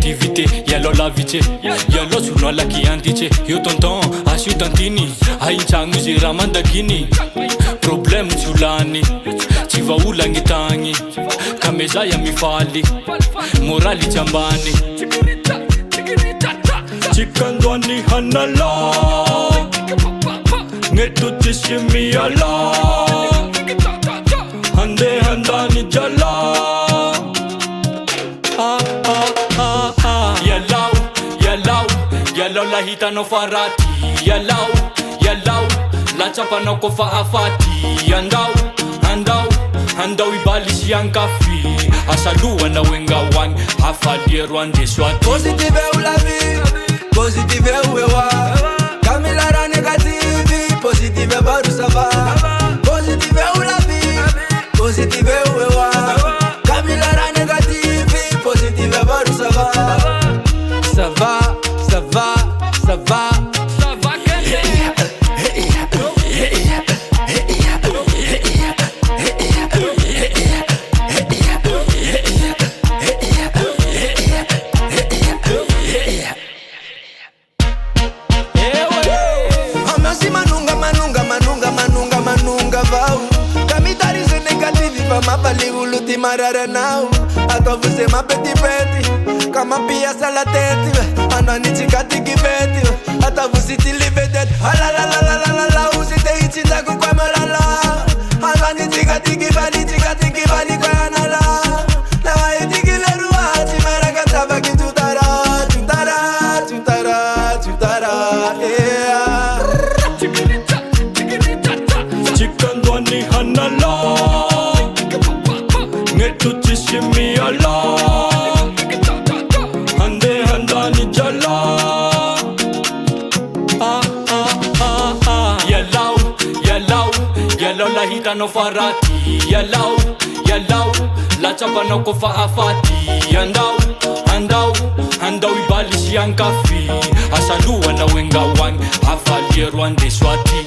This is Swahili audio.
activité, y'a la vite, y'a l'autre sur la qui antiche. Yo tonton, asu tantini, aïe changu ziramanda kini. Problème sur l'année, tu vas où l'angitani, kameza ya mifali, morali chambani. Chikandwani hanala, ngetu tishimi ala, hande handani jala. Yellow la hita no farati, yellow, la chapa no kofa afati. Handau ibalishi yankafi, asaluwa na wenga wang, hafadi rwande swati. Positive ou la vie, positive ou ewa, Camila ra négative, positive baru ça va. Positive ou la vie, positive ou ewa, Camila ra négative, positive baru ça va. Ça va, ça va, ça va. Ma bali uluti marara now. Ato vuse ma peti peti, kama pia la tête. Anani chikati kibeti, ata vusiti livedet. Ala la la la la la la, usite ichinda kukwa malala. Anani chikati kibali kwa anala. Na waiti kilerua, chimera kataba kitutara, yeah. Chikandwani hanala, ngetu tishimi ala, hande handani jala. Yellow la hita no farati, yellow, la chapa no kofa afati. Handau ibalishi yankafi, asaluwa na wenga wang, hafali rwande swati.